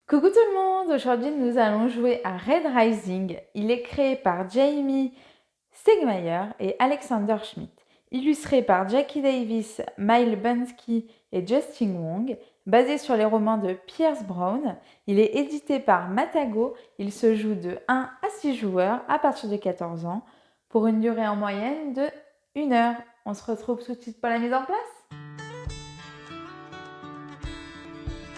Coucou tout le monde, aujourd'hui nous allons jouer à Red Rising. Il est créé par Jamie Stegmaier et Alexander Schmidt, illustré par Jackie Davis, Mile Bansky et Justin Wong, basé sur les romans de Pierce Brown. Il est édité par Matago, il se joue de 1 à 6 joueurs à partir de 14 ans pour une durée en moyenne de 1 heure. On se retrouve tout de suite pour la mise en place.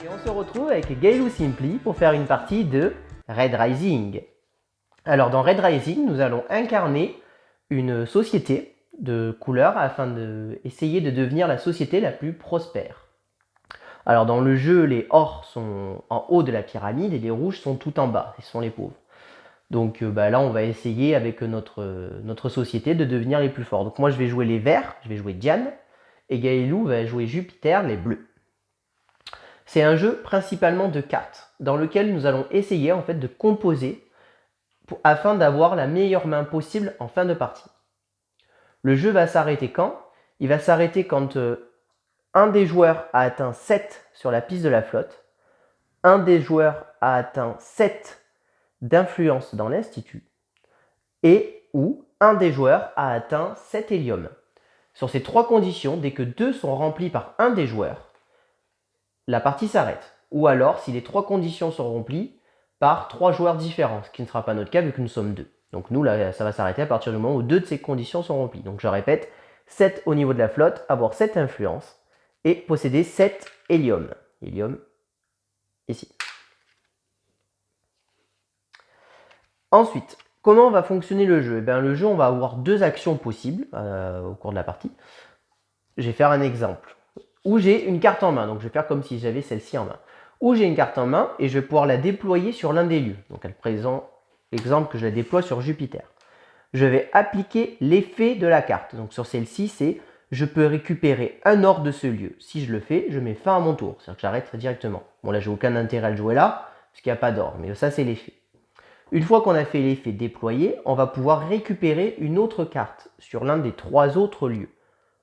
Et on se retrouve avec Gailou Simply pour faire une partie de Red Rising. Alors dans Red Rising, nous allons incarner une société de couleurs afin d'essayer de devenir la société la plus prospère. Alors dans le jeu, les or sont en haut de la pyramide et les rouges sont tout en bas, ce sont les pauvres. Donc là on va essayer avec notre société de devenir les plus forts. Donc moi je vais jouer les verts, je vais jouer Diane, et Gailou va jouer Jupiter, les bleus. C'est un jeu principalement de cartes, dans lequel nous allons essayer en fait de composer afin d'avoir la meilleure main possible en fin de partie. Le jeu va s'arrêter quand? Il va s'arrêter quand un des joueurs a atteint 7 sur la piste de la flotte, un des joueurs a atteint 7 d'influence dans l'institut, et ou un des joueurs a atteint 7 hélium. Sur ces trois conditions, dès que 2 sont remplis par un des joueurs, la partie s'arrête. Ou alors, si les trois conditions sont remplies, par 3 joueurs différents, ce qui ne sera pas notre cas vu que nous sommes 2. Donc nous, là, ça va s'arrêter à partir du moment où 2 de ces conditions sont remplies. Donc je répète, 7 au niveau de la flotte, avoir 7 influences, et posséder 7 hélium. Hélium, ici. Ensuite, comment va fonctionner le jeu? Le jeu, on va avoir 2 actions possibles au cours de la partie. Je vais faire un exemple. Où j'ai une carte en main, donc je vais faire comme si j'avais celle-ci en main. Où j'ai une carte en main et je vais pouvoir la déployer sur l'un des lieux. Donc elle présente l'exemple que je la déploie sur Jupiter. Je vais appliquer l'effet de la carte. Donc sur celle-ci, c'est je peux récupérer un or de ce lieu. Si je le fais, je mets fin à mon tour. C'est-à-dire que j'arrête directement. Bon là, j'ai aucun intérêt à le jouer là, parce qu'il n'y a pas d'or. Mais ça, c'est l'effet. Une fois qu'on a fait l'effet déployé, on va pouvoir récupérer une autre carte sur l'un des 3 autres lieux.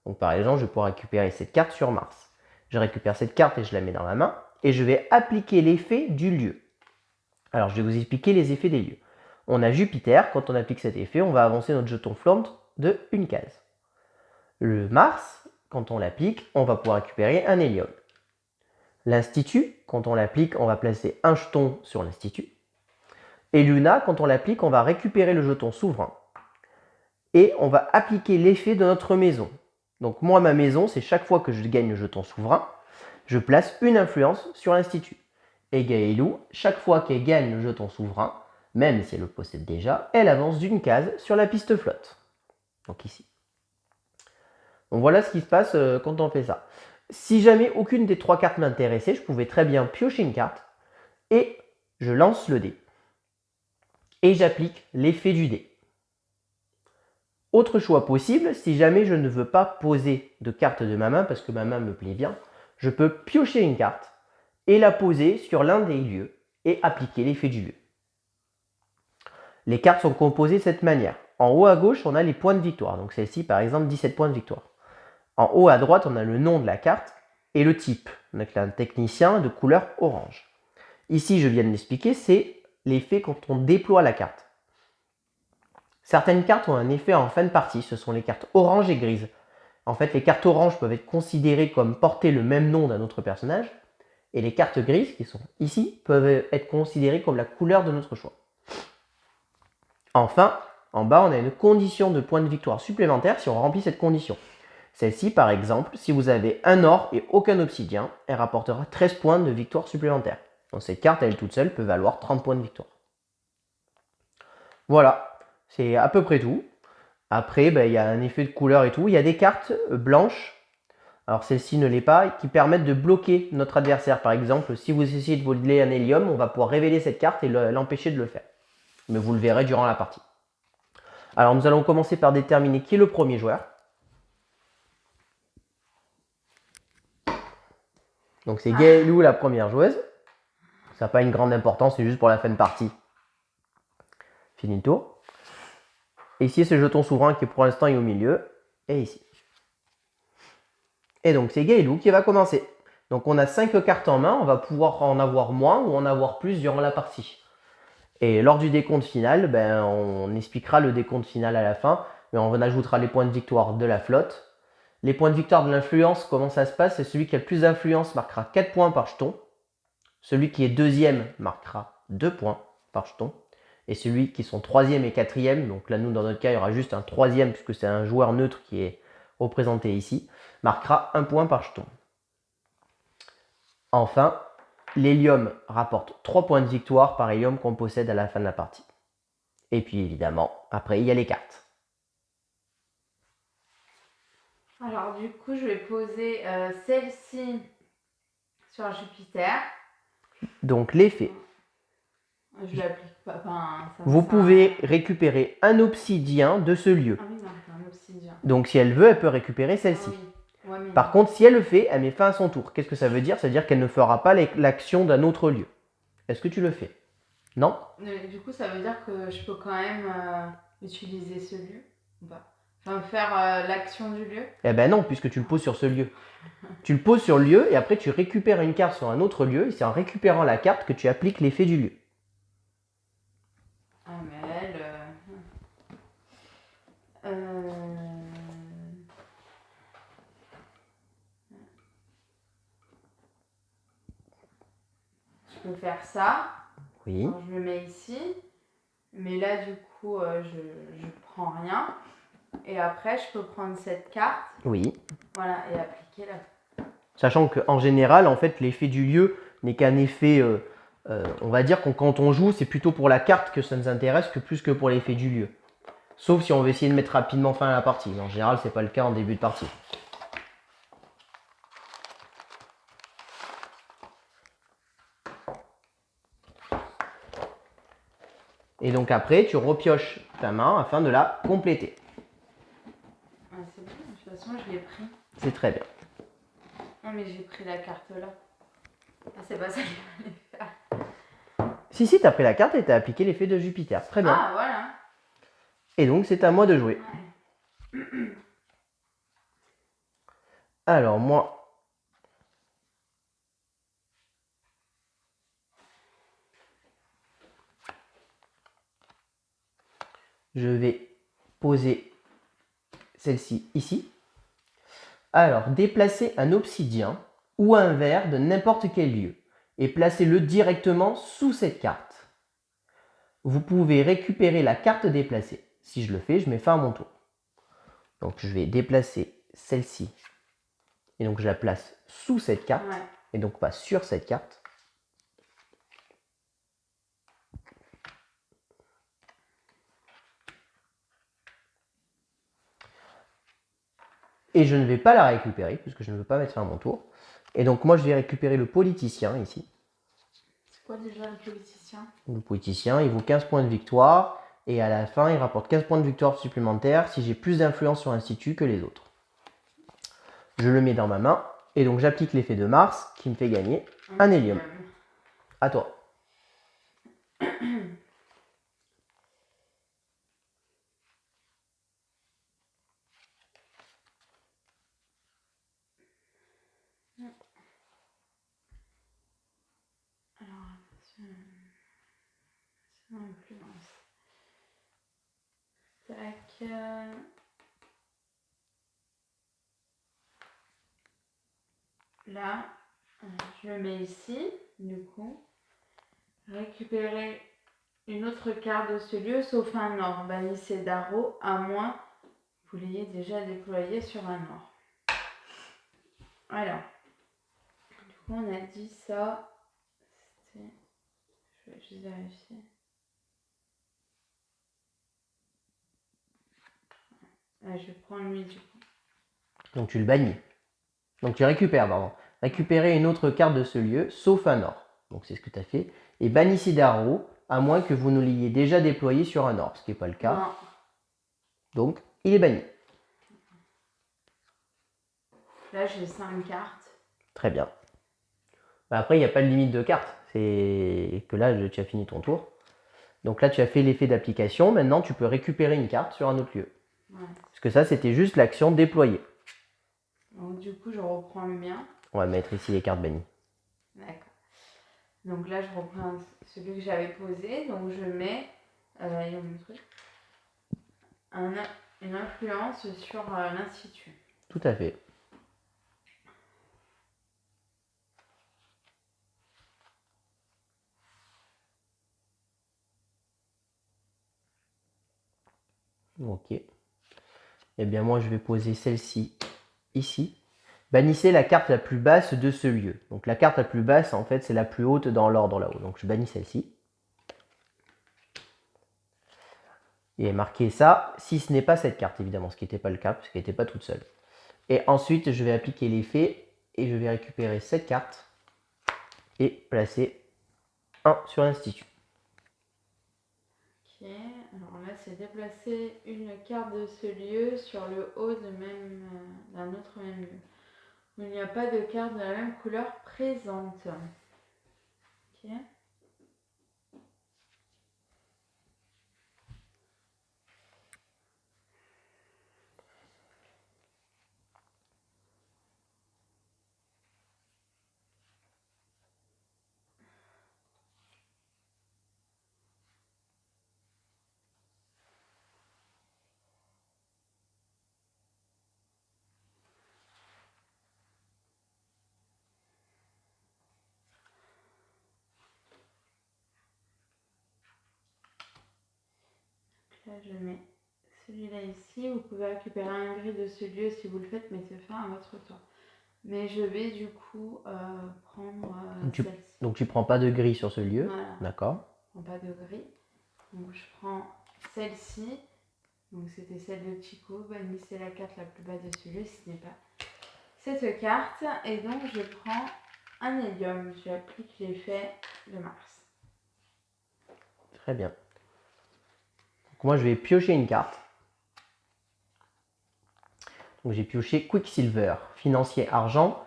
Donc par exemple, je vais pouvoir récupérer cette carte sur Mars. Je récupère cette carte et je la mets dans la main. Et je vais appliquer l'effet du lieu. Alors je vais vous expliquer les effets des lieux. On a Jupiter, quand on applique cet effet, on va avancer notre jeton Flaunt de une case. Le Mars, quand on l'applique, on va pouvoir récupérer un hélium. L'Institut, quand on l'applique, on va placer un jeton sur l'Institut. Et Luna, quand on l'applique, on va récupérer le jeton souverain. Et on va appliquer l'effet de notre maison. Donc moi, ma maison, c'est chaque fois que je gagne le jeton souverain, je place une influence sur l'Institut. Et Gaelou, chaque fois qu'elle gagne le jeton souverain, même si elle le possède déjà, elle avance d'une case sur la piste flotte. Donc ici. Donc voilà ce qui se passe quand on fait ça. Si jamais aucune des 3 cartes m'intéressait, je pouvais très bien piocher une carte et je lance le dé. Et j'applique l'effet du dé. Autre choix possible, si jamais je ne veux pas poser de carte de ma main parce que ma main me plaît bien, je peux piocher une carte et la poser sur l'un des lieux et appliquer l'effet du lieu. Les cartes sont composées de cette manière. En haut à gauche, on a les points de victoire. Donc celle-ci, par exemple, 17 points de victoire. En haut à droite, on a le nom de la carte et le type. Donc un technicien de couleur orange. Ici, je viens de l'expliquer, c'est l'effet quand on déploie la carte. Certaines cartes ont un effet en fin de partie, ce sont les cartes orange et grises. En fait, les cartes oranges peuvent être considérées comme porter le même nom d'un autre personnage, et les cartes grises, qui sont ici, peuvent être considérées comme la couleur de notre choix. Enfin, en bas, on a une condition de points de victoire supplémentaire si on remplit cette condition. Celle-ci, par exemple, si vous avez un or et aucun obsidien, elle rapportera 13 points de victoire supplémentaire. Donc cette carte, elle toute seule, peut valoir 30 points de victoire. Voilà, c'est à peu près tout. Après, il y a un effet de couleur et tout. Il y a des cartes blanches, alors celle-ci ne l'est pas, qui permettent de bloquer notre adversaire. Par exemple, si vous essayez de voler un hélium, on va pouvoir révéler cette carte et l'empêcher de le faire. Mais vous le verrez durant la partie. Alors nous allons commencer par déterminer qui est le premier joueur. Donc c'est Gaelou la première joueuse. Ça n'a pas une grande importance, c'est juste pour la fin de partie. Fini le tour. Et ici, c'est le jeton souverain qui pour l'instant est au milieu. Et ici. Et donc c'est Gaelou qui va commencer. Donc on a 5 cartes en main, on va pouvoir en avoir moins ou en avoir plus durant la partie. Et lors du décompte final, ben, on expliquera le décompte final à la fin, mais on ajoutera les points de victoire de la flotte. Les points de victoire de l'influence, comment ça se passe? C'est celui qui a le plus d'influence marquera 4 points par jeton. Celui qui est deuxième marquera 2 points par jeton. Et celui qui sont troisième et quatrième, donc là nous dans notre cas il y aura juste un troisième puisque c'est un joueur neutre qui est représenté ici, marquera 1 point par jeton. Enfin, l'hélium rapporte 3 points de victoire par hélium qu'on possède à la fin de la partie. Et puis évidemment, après il y a les cartes. Alors du coup, je vais poser celle-ci sur Jupiter. Donc l'effet. Je l'applique pas. Enfin, Vous pouvez récupérer un obsidien de ce lieu. Ah oui, non, c'est un obsidien. Donc si elle veut, elle peut récupérer celle-ci. Ah oui. Ouais, mais Par contre, si elle le fait, elle met fin à son tour. Qu'est-ce que ça veut dire? Ça veut dire qu'elle ne fera pas l'action d'un autre lieu. Est-ce que tu le fais? Non? Du coup, ça veut dire que je peux quand même utiliser ce lieu ou pas? Enfin, faire l'action du lieu? Eh ben non, puisque tu le poses sur ce lieu. Tu le poses sur le lieu et après tu récupères une carte sur un autre lieu et c'est en récupérant la carte que tu appliques l'effet du lieu. Ah, mais elle... Je peux faire ça. Oui. Alors, je le mets ici. Mais là, du coup, je prends rien. Et après, je peux prendre cette carte. Oui. Voilà, et appliquer là. Sachant qu'en général, en fait, l'effet du lieu n'est qu'un effet... on va dire que quand on joue, c'est plutôt pour la carte que ça nous intéresse que plus que pour l'effet du lieu. Sauf si on veut essayer de mettre rapidement fin à la partie. En général, c'est pas le cas en début de partie. Et donc après, tu repioches ta main afin de la compléter. Ah, c'est bon, de toute façon, je l'ai pris. C'est très bien. Non, mais j'ai pris la carte là. Ah, c'est pas ça qu'il fallait faire. Si, tu as pris la carte et tu as appliqué l'effet de Jupiter. Très bien. Ah, voilà. Et donc, c'est à moi de jouer. Ouais. Alors, moi... je vais poser celle-ci ici. Alors, déplacer un obsidien ou un verre de n'importe quel lieu et placez-le directement sous cette carte. Vous pouvez récupérer la carte déplacée. Si je le fais, je mets fin à mon tour. Donc, je vais déplacer celle-ci. Et donc, je la place sous cette carte. Ouais. Et donc, pas sur cette carte. Et je ne vais pas la récupérer, puisque je ne veux pas mettre fin à mon tour. Et donc, moi, je vais récupérer le politicien ici. C'est quoi déjà le politicien? Le politicien, il vaut 15 points de victoire. Et à la fin, il rapporte 15 points de victoire supplémentaires si j'ai plus d'influence sur l'institut que les autres. Je le mets dans ma main. Et donc, j'applique l'effet de Mars qui me fait gagner un hélium. À toi. Alors, c'est influence. Tac. Là, je le mets ici, du coup. Récupérer une autre carte de ce lieu, sauf un or. Bannissez Darrow, à moins que vous l'ayez déjà déployé sur un or. Alors, du coup, on a dit ça. C'était... Je vais juste vérifier. Je vais prendre lui, du coup. Donc, tu le bannis. Donc, tu récupères, pardon. Récupérer une autre carte de ce lieu, sauf un or. Donc, c'est ce que tu as fait. Et bannissez Darrow, à moins que vous ne l'ayez déjà déployé sur un or, ce qui n'est pas le cas. Non. Donc, il est banni. Là, j'ai 5 cartes. Très bien. Après, il n'y a pas de limite de cartes. C'est que là, tu as fini ton tour. Donc là, tu as fait l'effet d'application. Maintenant, tu peux récupérer une carte sur un autre lieu. Ouais. Parce que ça, c'était juste l'action déployée. Donc, du coup, je reprends le mien. On va mettre ici les cartes bannies. D'accord. Donc là, je reprends celui que j'avais posé. Donc je mets il y a mon truc, une influence sur l'institut. Tout à fait. Ok. Eh bien, moi, je vais poser celle-ci ici. Bannissez la carte la plus basse de ce lieu. Donc, la carte la plus basse, en fait, c'est la plus haute dans l'ordre là-haut. Donc, je bannis celle-ci. Et marquez ça, si ce n'est pas cette carte, évidemment, ce qui n'était pas le cas, parce qu'elle n'était pas toute seule. Et ensuite, je vais appliquer l'effet et je vais récupérer cette carte et placer 1 sur l'institut. Ok, alors là, c'est déplacer une carte de ce lieu sur le haut d'un autre même lieu, où il n'y a pas de carte de la même couleur présente. Ok. Là, je mets celui-là ici. Vous pouvez récupérer un gris de ce lieu si vous le faites, mettez fin à votre tour. Mais je vais du coup prendre celle-ci. Donc, tu prends pas de gris sur ce lieu. Voilà. D'accord. Je prends pas de gris. Donc, je prends celle-ci. Donc, c'était celle de Chico. Bannissez la carte la plus basse de ce lieu si ce n'est pas cette carte. Et donc, je prends un hélium. J'applique l'effet de Mars. Très bien. Donc, moi, je vais piocher une carte. Donc, j'ai pioché Quicksilver, financier argent.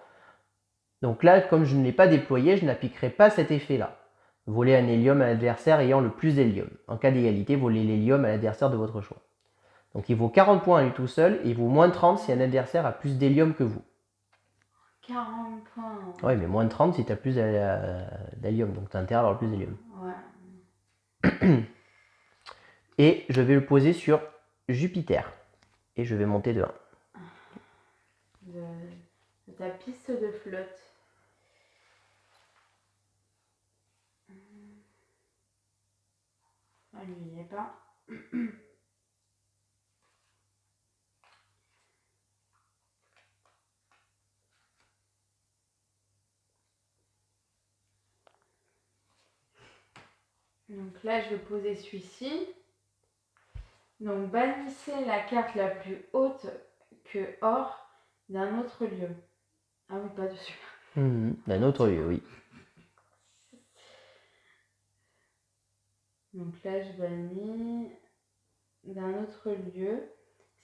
Donc là, comme je ne l'ai pas déployé, je n'appliquerai pas cet effet-là. Voler un hélium à l'adversaire ayant le plus d'hélium. En cas d'égalité, voler l'hélium à l'adversaire de votre choix. Donc il vaut 40 points à lui tout seul et il vaut moins 30 si un adversaire a plus d'hélium que vous. 40 points. Ouais, mais moins 30 si tu as plus d'hélium. Donc tu as intérêt à avoir plus d'hélium. Ouais. Et je vais le poser sur Jupiter. Et je vais monter de 1. De ta piste de flotte. Ah, lui, il n'y est pas. Donc là, je vais poser celui-ci. Donc, bannissez la carte la plus haute que or d'un autre lieu. Ah oui, pas dessus. D'un autre lieu, oui. Donc là, je bannis d'un autre lieu.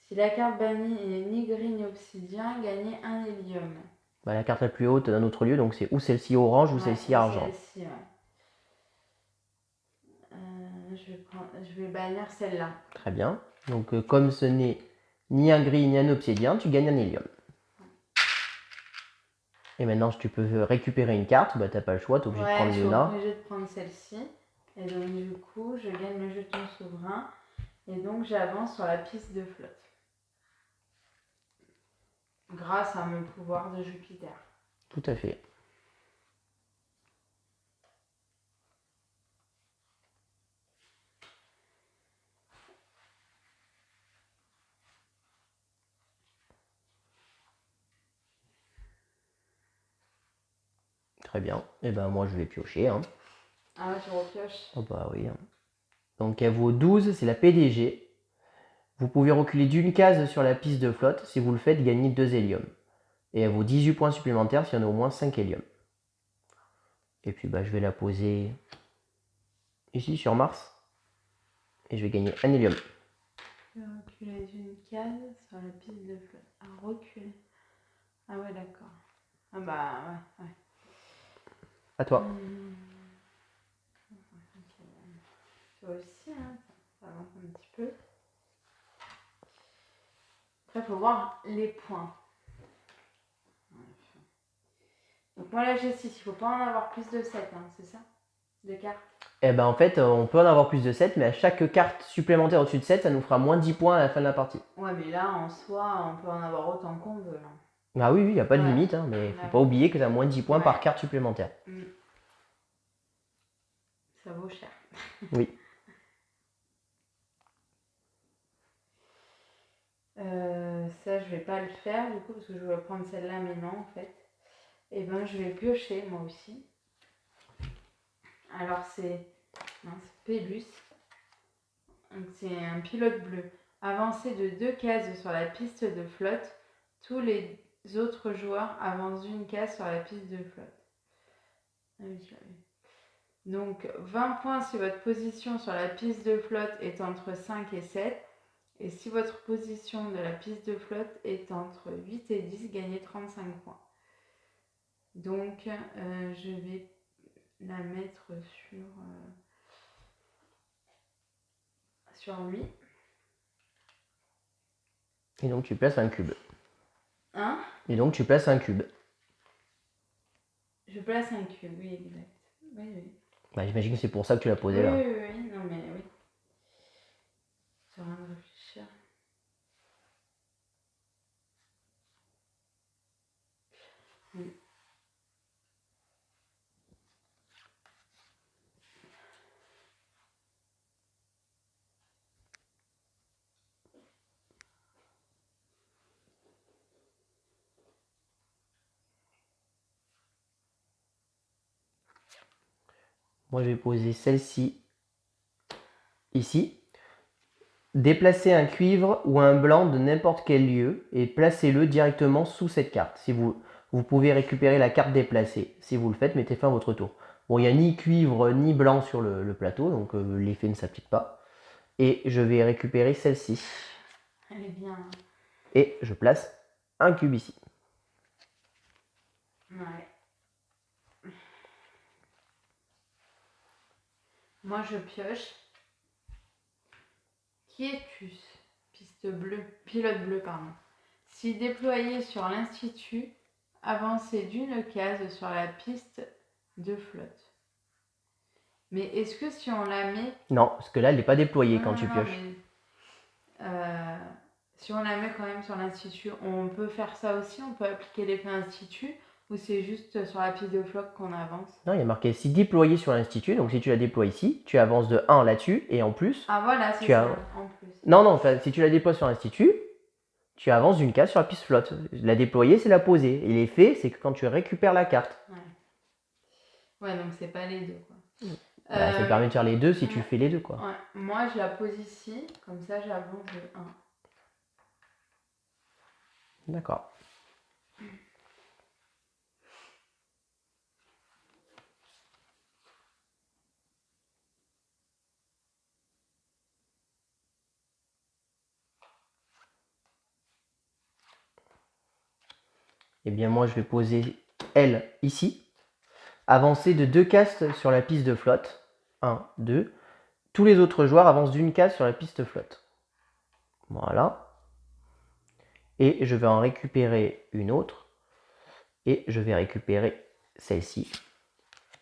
Si la carte bannie est ni gris ni obsidien, gagnez un hélium. Bah, la carte la plus haute d'un autre lieu, donc c'est ou celle-ci orange ou celle-ci argent. Celle-ci, ouais. Je vais bannir celle-là. Très bien. Donc comme ce n'est ni un gris ni un obsidien, tu gagnes un hélium. Et maintenant, si tu peux récupérer une carte, bah t'as pas le choix, tu es obligé de prendre Luna. Je suis obligée de prendre celle-ci. Et donc du coup, je gagne le jeton souverain. Et donc j'avance sur la piste de flotte. Grâce à mon pouvoir de Jupiter. Tout à fait. Très bien. Et ben moi je vais piocher. Hein. Ah ouais, tu repioches. Oh bah oui. Hein. Donc elle vaut 12, c'est la PDG. Vous pouvez reculer d'une case sur la piste de flotte. Si vous le faites, gagnez 2 héliums. Et elle vaut 18 points supplémentaires s'il y en a au moins 5 héliums. Et puis bah, je vais la poser ici sur Mars. Et je vais gagner un hélium. Je vais reculer d'une case sur la piste de flotte. Ah, reculer. Ah ouais, d'accord. Ah bah ouais. À toi. Toi aussi, hein, ça avance un petit peu. Après, il faut voir les points. Donc moi là j'ai 6, il faut pas en avoir plus de 7, hein, c'est ça? De cartes. Eh ben en fait, on peut en avoir plus de 7, mais à chaque carte supplémentaire au-dessus de 7, ça nous fera moins 10 points à la fin de la partie. Ouais, mais là en soi, on peut en avoir autant qu'on veut. Là. Ah oui, il n'y a pas de Ouais. limite, hein, mais il faut D'accord. pas oublier que tu as moins 10 points par Ouais. carte supplémentaire. Ça vaut cher. Oui. Ça, je vais pas le faire du coup parce que je voulais prendre celle-là, mais non en fait. Et ben, je vais piocher moi aussi. Alors, c'est Pélus. C'est un pilote bleu. Avancez de 2 cases sur la piste de flotte. Tous les autres joueurs avancent d'une case sur la piste de flotte. Ah oui, je l'avais. Donc, 20 points si votre position sur la piste de flotte est entre 5 et 7. Et si votre position de la piste de flotte est entre 8 et 10, gagnez 35 points. Donc, je vais la mettre sur lui. Et donc tu places un cube. Hein? Et donc tu places un cube. Je place un cube, oui, exact. Oui, oui. Bah, j'imagine que c'est pour ça que tu l'as posé Oui, là. oui, oui, non mais oui. C'est rien de réfléchir. Oui. Moi je vais poser celle-ci ici. Déplacez un cuivre ou un blanc de n'importe quel lieu et placez-le directement sous cette carte. Si vous pouvez récupérer la carte déplacée. Si vous le faites, mettez fin à votre tour. Bon, il n'y a ni cuivre ni blanc sur le plateau, donc l'effet ne s'applique pas. Et je vais récupérer celle-ci. Elle est bien. Et je place un cube ici. Ouais. Moi je pioche. Qui es-tu? Piste bleue. Pilote bleu, pardon. Si déployé sur l'Institut, avancez d'une case sur la piste de flotte. Mais est-ce que si on la met... Non, parce que là, elle n'est pas déployée quand tu non, pioches. mais, si on la met quand même sur l'Institut, on peut faire ça aussi? On peut appliquer l'effet Institut? Ou c'est juste sur la piste de flotte qu'on avance? Non, il y a marqué si déployé sur l'Institut. Donc si tu la déploies ici, tu avances de 1 là-dessus. Et en plus... Ah voilà, c'est ça, en plus. Non, si tu la déploies sur l'Institut, tu avances d'une case sur la piste flotte. La déployer, c'est la poser. Et l'effet, c'est que quand tu récupères la carte. Ouais, donc c'est pas les deux, quoi. Bah, ça te permet de faire les deux si tu fais les deux, quoi. Ouais. Moi, je la pose ici, comme ça, j'avance de 1. D'accord. Eh bien, moi, je vais poser elle ici. Avancer de 2 cases sur la piste de flotte. 1, 2. Tous les autres joueurs avancent d'une case sur la piste flotte. Voilà. Et je vais en récupérer une autre. Et je vais récupérer celle-ci.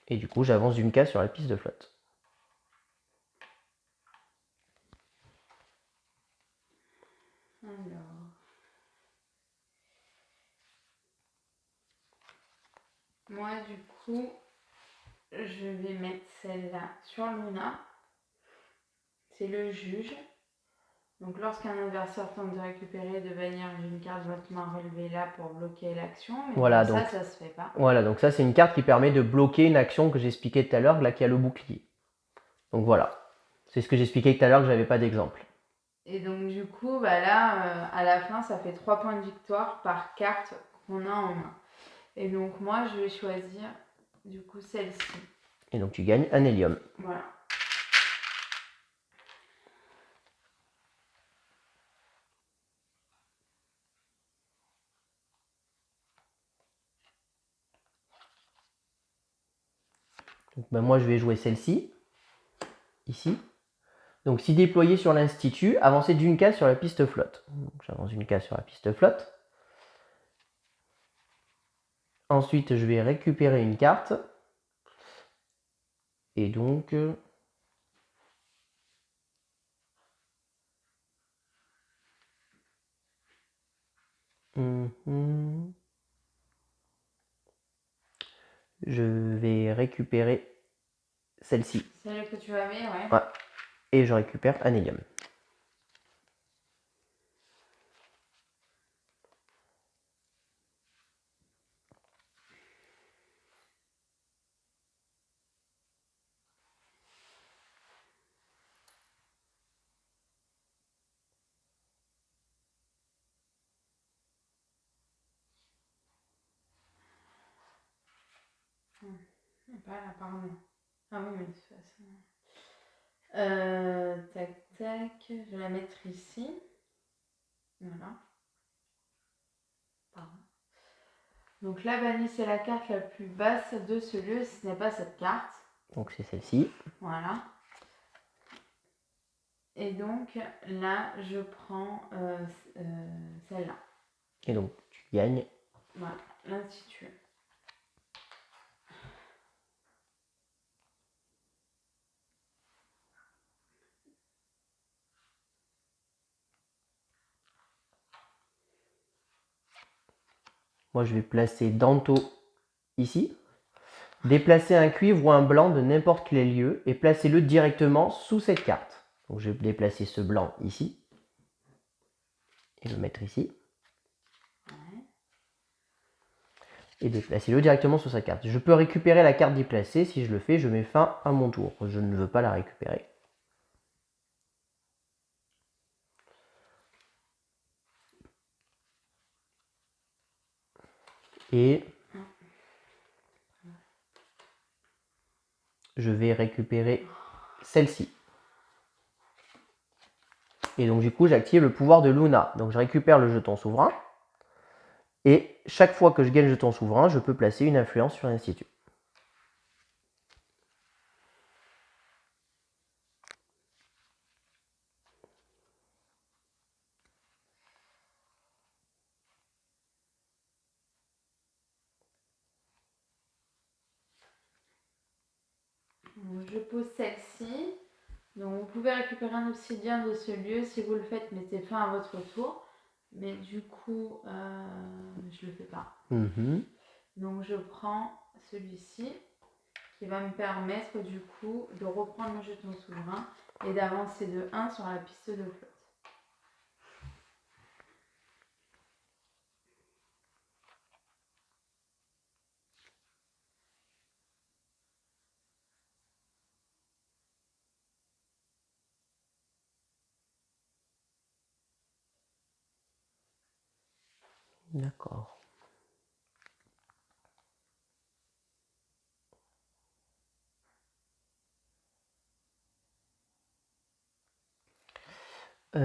Et du coup, j'avance d'une case sur la piste de flotte. Alors... Moi, du coup, je vais mettre celle-là sur Luna. C'est le juge. Donc, lorsqu'un adversaire tente de récupérer de bannière d'une carte, votre main relevée là pour bloquer l'action. Mais voilà, donc, donc, ça se fait pas. Voilà, donc ça, c'est une carte qui permet de bloquer une action que j'expliquais tout à l'heure, là, qui a le bouclier. Donc voilà. C'est ce que j'expliquais tout à l'heure que j'avais pas d'exemple. Et donc, du coup, bah là, à la fin, ça fait 3 points de victoire par carte qu'on a en main. Et donc, moi, je vais choisir, du coup, celle-ci. Et donc, tu gagnes un hélium. Voilà. Donc, ben, moi, je vais jouer celle-ci. Ici. Donc, si déployé sur l'Institut, avancer d'une case sur la piste flotte. J'avance une case sur la piste flotte. Ensuite, je vais récupérer une carte. Et donc... je vais récupérer celle-ci. Celle que tu avais, ouais. Ouais. Et je récupère un hélium. Pas là, pardon. Ah oui, mais de toute façon. Tac, tac. Je vais la mettre ici. Voilà. Pardon. Donc la banni, c'est la carte la plus basse de ce lieu, si ce n'est pas cette carte. Donc c'est celle-ci. Voilà. Et donc là, je prends celle-là. Et donc tu gagnes. Voilà, l'institut. Moi, je vais placer Danto ici. Déplacer un cuivre ou un blanc de n'importe quel lieu et placez-le directement sous cette carte. Donc je vais déplacer ce blanc ici et le mettre ici. Ouais. Et déplacer-le directement sur sa carte. Je peux récupérer la carte déplacée. Si je le fais, je mets fin à mon tour. Je ne veux pas la récupérer. Et je vais récupérer celle-ci. Et donc du coup, j'active le pouvoir de Luna. Donc je récupère le jeton souverain. Et chaque fois que je gagne le jeton souverain, je peux placer une influence sur l'institut. Donc, je pose celle-ci. Donc vous pouvez récupérer un obsidien de ce lieu. Si vous le faites, mettez fin à votre tour. Mais du coup, je le fais pas. Donc je prends celui-ci qui va me permettre du coup de reprendre le jeton souverain et d'avancer de 1 sur la piste de flotte. D'accord. Eh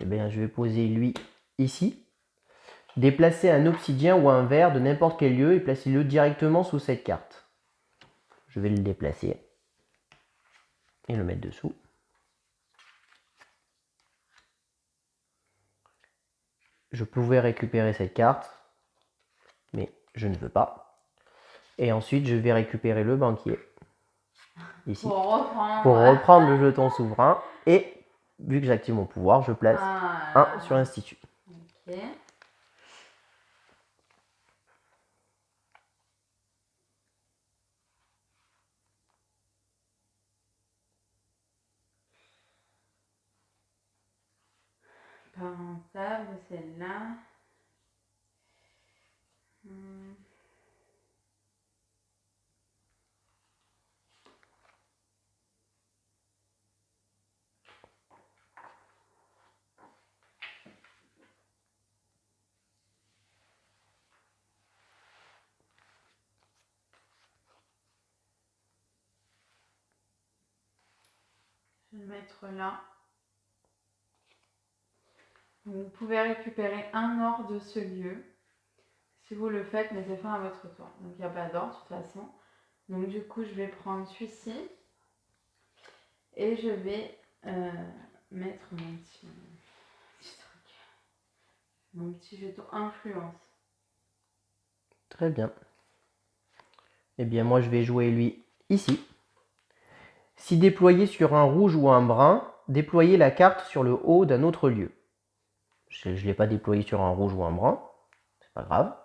bien, je vais poser lui ici. Déplacer un obsidien ou un verre de n'importe quel lieu et placer-le directement sous cette carte. Je vais le déplacer et le mettre dessous. Je pouvais récupérer cette carte, mais je ne veux pas. Et ensuite, je vais récupérer le banquier, ici, pour reprendre le jeton souverain. Et vu que j'active mon pouvoir, je place 1 sur l'institut. Ok. Pas rentable, celle-là. Je vais le mettre là. Vous pouvez récupérer un or de ce lieu. Si vous le faites, mettez fin à votre tour. Donc il n'y a pas d'or de toute façon. Donc du coup, je vais prendre celui-ci. Et je vais mettre petit truc. Mon petit jeton influence. Très bien. Eh bien, moi, je vais jouer lui ici. Si déployé sur un rouge ou un brun, déployez la carte sur le haut d'un autre lieu. Je ne l'ai pas déployé sur un rouge ou un brun, c'est pas grave.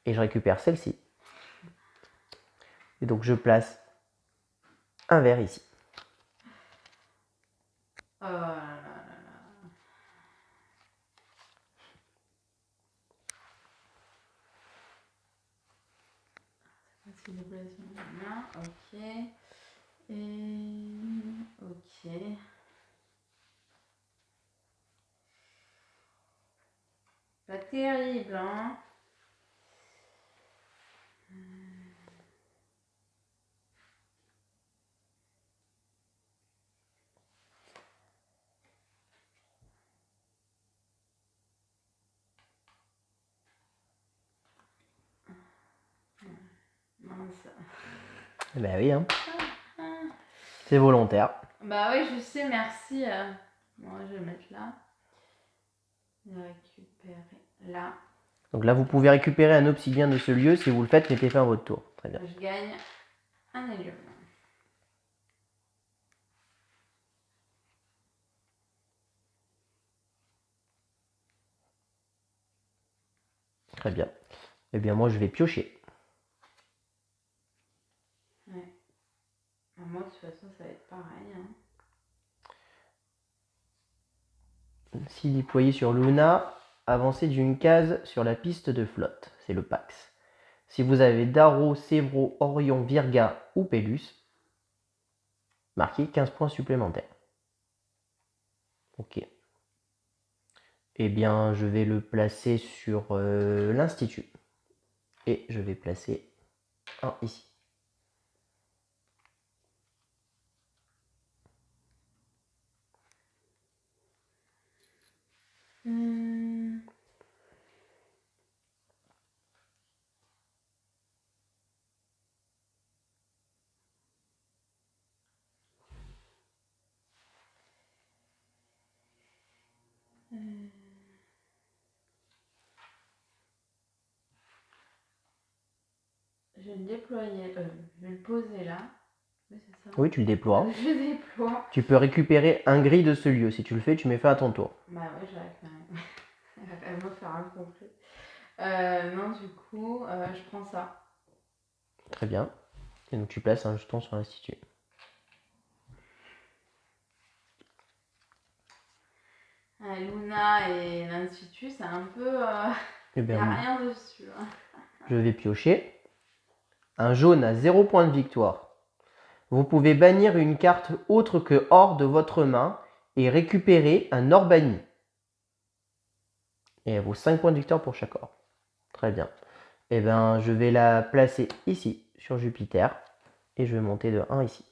Et je récupère celle-ci. Et donc je place un vert ici. Oh là là là là. C'est une déplacement. Là, ok. Et ok. Pas terrible, hein. Mince. Ben oui, hein. C'est volontaire. Bah oui, je sais, merci. Bon, je vais le mettre là. Je vais récupérer là. Donc là, vous pouvez récupérer un obsidien de ce lieu. Si vous le faites, mettez fin à votre tour. Très bien. Je gagne un hélium. Très bien. Eh bien, moi, je vais piocher. Ouais. Moi, de toute façon, ça va être pareil. Hein. Si déployé sur Luna, avancez d'une case sur la piste de flotte. C'est le Pax. Si vous avez Darrow, Sévro, Orion, Virga ou Pélus, marquez 15 points supplémentaires. Ok. Eh bien, je vais le placer sur l'Institut. Et je vais placer un ici. Je vais le déployer. Je vais le poser là. Oui, c'est ça. Oui, tu le déploies. Je le déploie. Tu peux récupérer un gris de ce lieu. Si tu le fais, tu mets fin à ton tour. Bah ouais, j'arrive quand même. Elle va quand même me faire un complet. Non, du coup, je prends ça. Très bien. Et donc tu places un jeton sur l'Institut. Luna et l'Institut, c'est un peu... Eh Il n'y a bien, rien dessus. Hein. je vais piocher. Un jaune à 0 point de victoire. Vous pouvez bannir une carte autre que or de votre main et récupérer un or banni. Et elle vaut 5 points de victoire pour chaque or. Très bien. Eh bien, je vais la placer ici, sur Jupiter. Et je vais monter de 1 ici.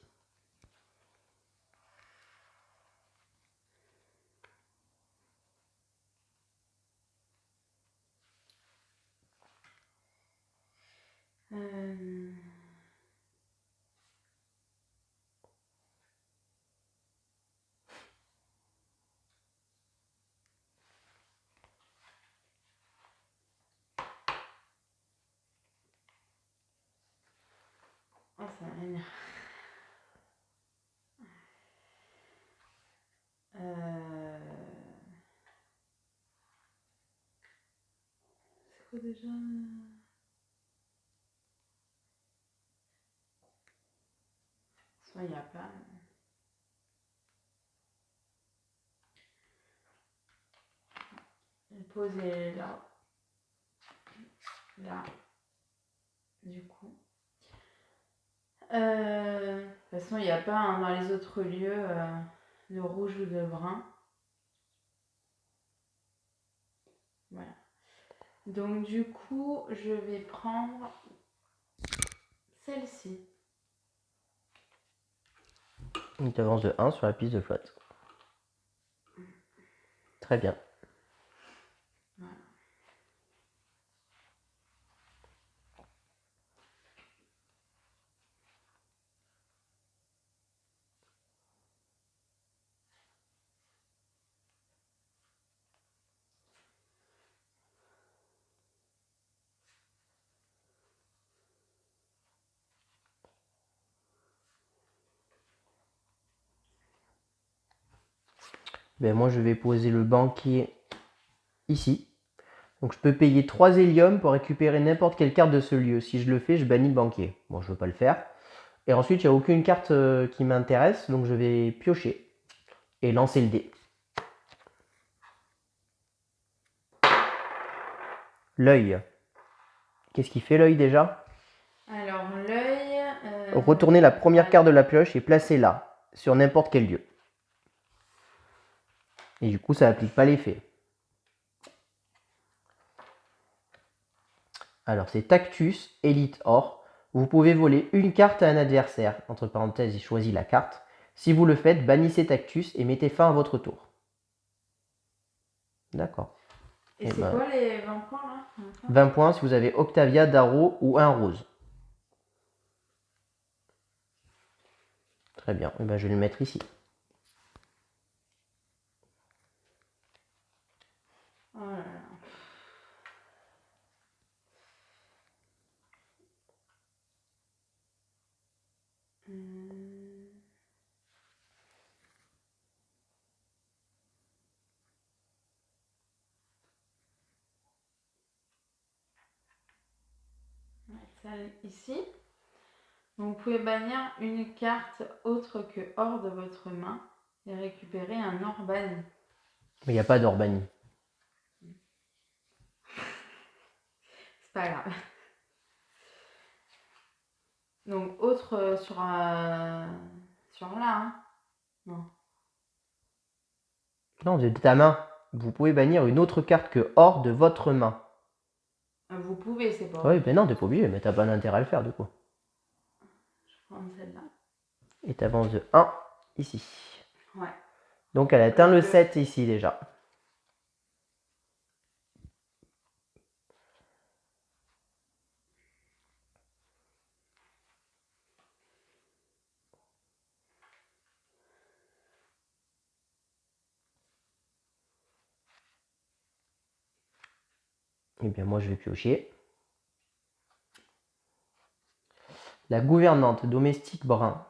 Oh, ça m'énerve. C'est quoi déjà? Soit il n'y a pas. Je vais poser là. Là. Du coup. De toute façon, il n'y a pas hein, dans les autres lieux de rouge ou de brun. Voilà. Donc du coup, je vais prendre celle-ci. Donc tu avances de 1 sur la piste de flotte. Très bien. Voilà. Ben, moi, je vais poser le banquier ici. Donc, je peux payer 3 héliums pour récupérer n'importe quelle carte de ce lieu. Si je le fais, je bannis le banquier. Bon, je ne veux pas le faire. Et ensuite, il n'y a aucune carte qui m'intéresse, donc je vais piocher et lancer le dé. L'œil. Qu'est-ce qu'il fait l'œil déjà? Alors, l'œil... Retournez la première carte de la pioche et placez-la sur n'importe quel lieu. Et du coup, ça n'applique pas l'effet. Alors, c'est Tactus, Élite Or. Vous pouvez voler une carte à un adversaire. Entre parenthèses, il choisit la carte. Si vous le faites, bannissez Tactus et mettez fin à votre tour. D'accord. Et c'est quoi les 20 points là? 20 points si vous avez Octavia, Darrow ou un rose. Très bien. Et ben, je vais le mettre ici. Oh là là. Celle ici. Donc, vous pouvez bannir une carte autre que hors de votre main et récupérer un or banni. Mais il n'y a pas d'or banni. C'est pas grave. Donc, autre sur là, hein. Non. Non, de ta main. Vous pouvez bannir une autre carte que hors de votre main. Vous pouvez, c'est pas. Oui, ben non, t'es pas obligé, mais t'as pas d'intérêt à le faire du coup. Je prends celle-là. Et t'avances de 1 ici. Ouais. Donc elle atteint le 7 ici déjà. Et bien moi je vais piocher. La gouvernante domestique brun.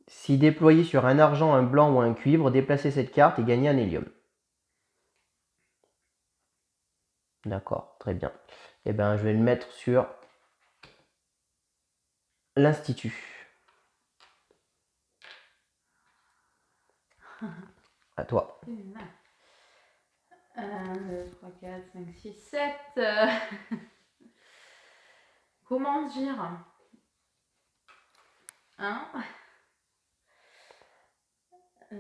Si déployée sur un argent, un blanc ou un cuivre, déplacez cette carte et gagnez un hélium. D'accord, très bien. Et bien je vais le mettre sur l'Institut. À toi. 1, 2, 3, 4, 5, 6, 7. Comment dire? Hein? Je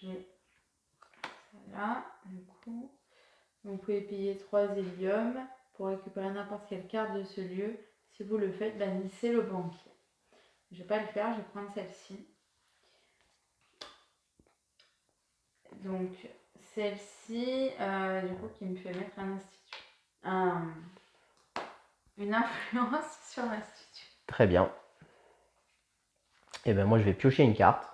vais là, du coup. Vous pouvez payer 3 héliums pour récupérer n'importe quelle carte de ce lieu. Si vous le faites, bannissez le banquier. Je ne vais pas le faire, je vais prendre celle-ci. Donc, celle-ci, du coup, qui me fait mettre un institut. Une influence sur l'institut. Très bien. Et bien moi je vais piocher une carte.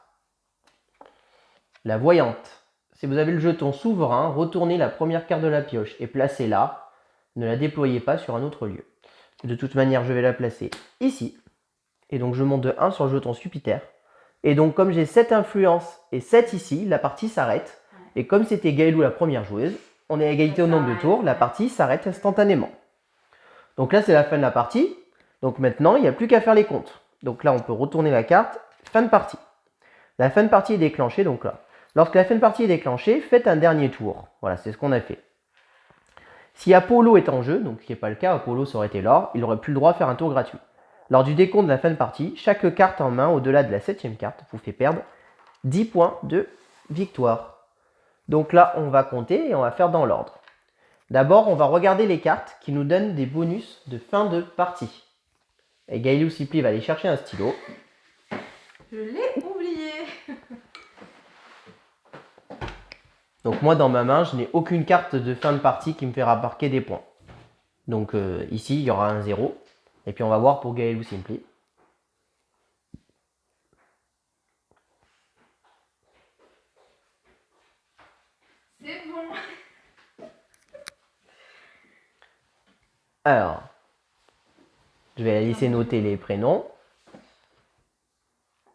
La voyante. Si vous avez le jeton souverain, retournez la première carte de la pioche et placez-la. Ne la déployez pas sur un autre lieu. De toute manière, je vais la placer ici. Et donc je monte de 1 sur le jeton Jupiter. Et donc comme j'ai 7 influences et 7 ici, la partie s'arrête. Et comme c'était Gaëlou la première joueuse, on est à égalité au nombre de tours, la partie s'arrête instantanément. Donc là c'est la fin de la partie. Donc maintenant il n'y a plus qu'à faire les comptes. Donc là on peut retourner la carte, fin de partie. La fin de partie est déclenchée, donc là. Lorsque la fin de partie est déclenchée, faites un dernier tour. Voilà, c'est ce qu'on a fait. Si Apollo est en jeu, donc ce qui n'est pas le cas, Apollo ça aurait été l'or, il n'aurait plus le droit de faire un tour gratuit. Lors du décompte de la fin de partie, chaque carte en main au-delà de la 7e carte vous fait perdre 10 points de victoire. Donc là, on va compter et on va faire dans l'ordre. D'abord, on va regarder les cartes qui nous donnent des bonus de fin de partie. Et Gaëlou Cipli va aller chercher un stylo. Je l'ai oublié. Donc moi, dans ma main, je n'ai aucune carte de fin de partie qui me fait marquer des points. Donc ici, il y aura un 0. Et puis on va voir pour Gaëlou Simpli. C'est bon. Alors, je vais la laisser noter les prénoms.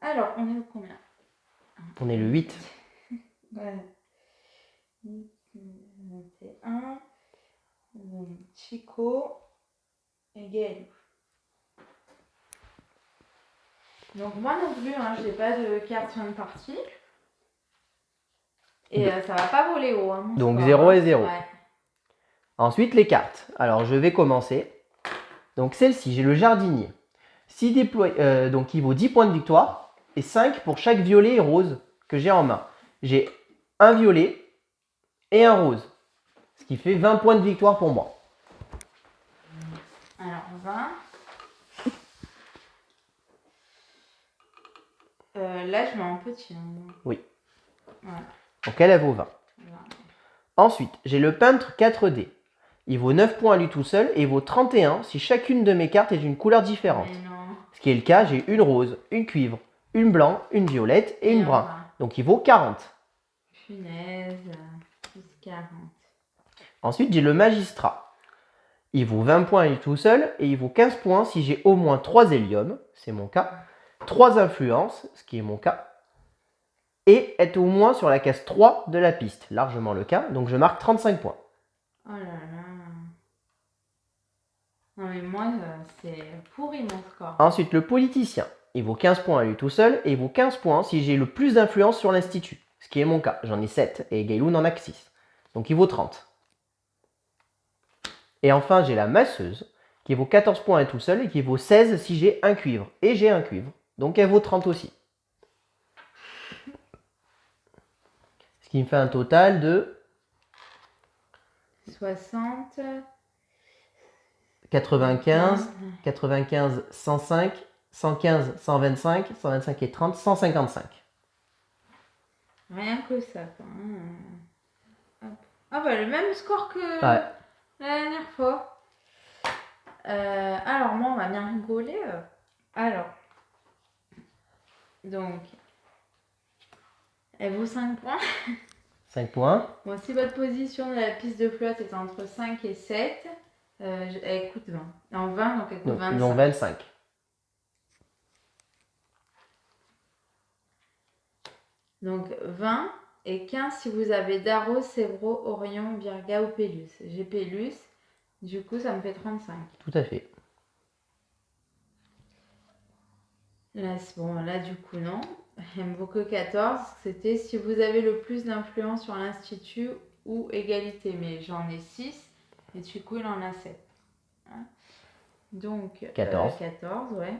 Alors, on est au combien? On est le 8. Voilà. 21. Donc, Chico et Gaël. Donc moi non plus, hein, je n'ai pas de carte fin de partie. Et ça va pas voler haut. Hein, Donc score, 0 hein. et 0. Ouais. Ensuite, les cartes. Alors, je vais commencer. Donc, celle-ci, j'ai le jardinier. Donc, il vaut 10 points de victoire et 5 pour chaque violet et rose que j'ai en main. J'ai un violet et un rose, ce qui fait 20 points de victoire pour moi. Alors, 20. Là, je mets en petit. Hein. Oui. Voilà. Donc, elle vaut 20. 20. Ensuite, j'ai le peintre 4D. Il vaut 9 points à lui tout seul et il vaut 31 si chacune de mes cartes est d'une couleur différente. Mais non. Ce qui est le cas, j'ai une rose, une cuivre, une blanc, une violette et une brun. Donc il vaut 40. Punaise, plus 40. Ensuite, j'ai le magistrat. Il vaut 20 points à lui tout seul et il vaut 15 points si j'ai au moins 3 héliums, c'est mon cas, 3 influences, ce qui est mon cas, et être au moins sur la case 3 de la piste, largement le cas, donc je marque 35 points. Oh là là. Non mais moi, c'est pourri mon score. Ensuite, le politicien. Il vaut 15 points à lui tout seul et il vaut 15 points si j'ai le plus d'influence sur l'institut, ce qui est mon cas. J'en ai 7 et Gailou n'en a que 6. Donc il vaut 30. Et enfin, j'ai la masseuse qui vaut 14 points à elle tout seul et qui vaut 16 si j'ai un cuivre. Et j'ai un cuivre, donc elle vaut 30 aussi. Ce qui me fait un total de 60. 95, 95, 105, 115, 125, 125 et 30, 155. Rien que ça, quoi. Hop. Ah bah le même score que Ouais. la dernière fois. Alors moi, on va bien rigoler. Alors. Donc. Elle vaut 5 points. 5 points. Bon, si votre position de la piste de flotte est entre 5 et 7, elle coûte 20. En 20, donc elle coûte 25. Donc 25. Donc 20 et 15 si vous avez Daro, Sévro, Orion, Birga ou Pélus. J'ai Pélus, du coup ça me fait 35. Tout à fait. Là, bon, là du coup non. Elle me vaut que 14. C'était si vous avez le plus d'influence sur l'institut ou égalité. Mais j'en ai 6 et du coup il en a 7. Hein. Donc 14. 14, ouais.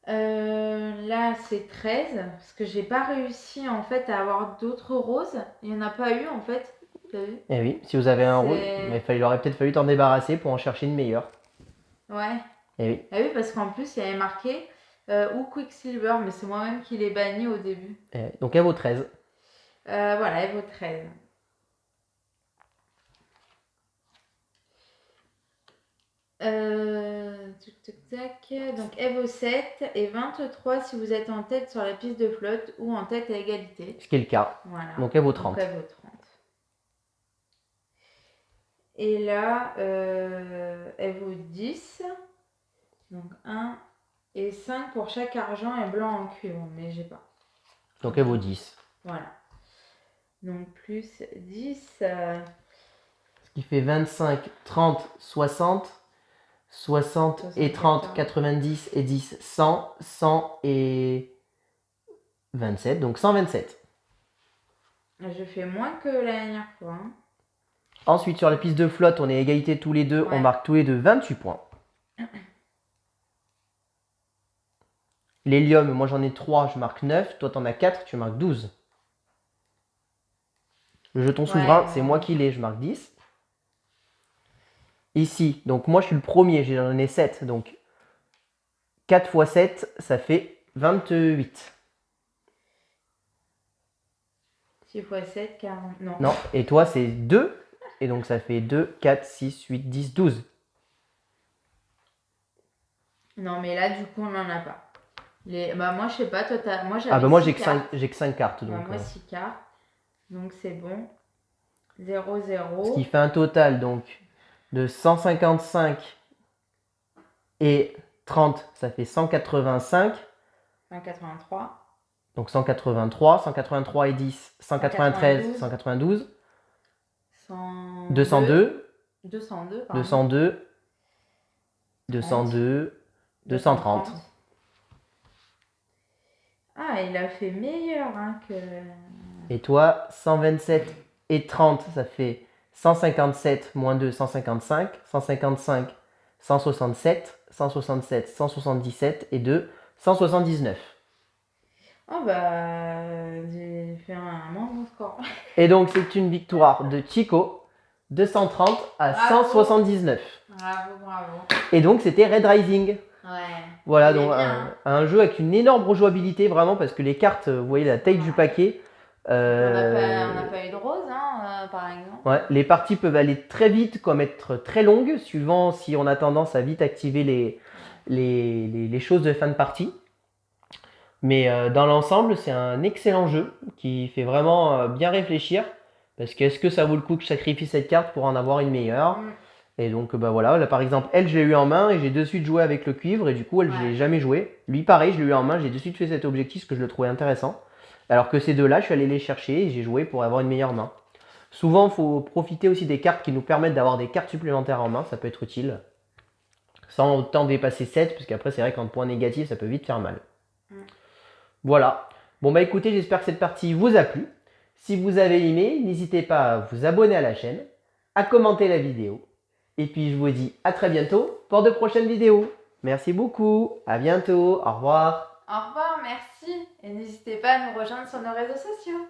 Là c'est 13 parce que j'ai pas réussi en fait à avoir d'autres roses. Il n'y en a pas eu en fait. T'as vu? Eh oui, si vous avez un rose, mais il aurait peut-être fallu t'en débarrasser pour en chercher une meilleure. Ouais. Eh oui. Ah oui, parce qu'en plus il y avait marqué ou Quicksilver, mais c'est moi-même qui l'ai banni au début. Donc elle vaut 13. Voilà, elle vaut 13. Donc elle vaut 7 et 23 si vous êtes en tête sur la piste de flotte ou en tête à égalité. Ce qui est le cas. Voilà. Donc elle vaut 30. Donc elle vaut 30. Et là, elle vaut 10. Donc 1 et 5 pour chaque argent et blanc en cuivre, mais j'ai pas. Donc elle vaut 10. Voilà. Donc plus 10. Ce qui fait 25, 30, 60. 60 et 30, 90 et 10, 100, 100 et 27, donc 127. Je fais moins que la dernière fois. Hein. Ensuite, sur la piste de flotte, on est égalité tous les deux, Ouais. on marque tous les deux 28 points. L'hélium, moi j'en ai 3, je marque 9, toi t'en as 4, tu marques 12. Le jeton souverain, c'est moi qui l'ai, je marque 10. Ici, donc moi je suis le premier, j'en ai 7, donc 4 x 7, ça fait 28. 6 x 7, 40. Non. Non, et toi c'est 2, et donc ça fait 2, 4, 6, 8, 10, 12. Non, mais là du coup on n'en a pas. Bah moi je sais pas, toi t'as... Moi j'avais Ah bah moi j'ai que 5 cartes. Donc, moi 6 cartes, donc c'est bon. 0, 0. Ce qui fait un total donc de 155 et 30, ça fait 185. 183. Donc 183, 183 et 10, 193, 192, 202, 202, pardon. 202, 202, 230. Ah, il a fait meilleur hein, que... Et toi, 127 et 30, ça fait 157 moins 2, 155, 155, 167, 167, 177 et 2, 179. Oh bah, j'ai fait un moins bon score. Et donc, c'est une victoire de Chico, 230 à Bravo. 179. Bravo, bravo. Et donc, c'était Red Rising. Ouais. Voilà, Il est donc bien, un jeu avec une énorme rejouabilité, vraiment, parce que les cartes, vous voyez la taille du paquet. On n'a pas eu de rose, hein, par exemple. Ouais, les parties peuvent aller très vite comme être très longues, suivant si on a tendance à vite activer les choses de fin de partie. Mais dans l'ensemble, c'est un excellent jeu qui fait vraiment bien réfléchir. Parce que est-ce que ça vaut le coup que je sacrifie cette carte pour en avoir une meilleure? Et donc bah voilà, là par exemple, elle je l'ai eu en main et j'ai de suite joué avec le cuivre et du coup elle je l'ai jamais joué. Lui pareil, je l'ai eu en main, j'ai de suite fait cet objectif parce que je le trouvais intéressant. Alors que ces deux-là, je suis allé les chercher et j'ai joué pour avoir une meilleure main. Souvent, il faut profiter aussi des cartes qui nous permettent d'avoir des cartes supplémentaires en main, ça peut être utile. Sans autant dépasser 7, parce qu'après c'est vrai qu'en point négatif, ça peut vite faire mal. Voilà. Bon bah écoutez, j'espère que cette partie vous a plu. Si vous avez aimé, n'hésitez pas à vous abonner à la chaîne, à commenter la vidéo. Et puis je vous dis à très bientôt pour de prochaines vidéos. Merci beaucoup, à bientôt, au revoir. Au revoir, merci. Et n'hésitez pas à nous rejoindre sur nos réseaux sociaux.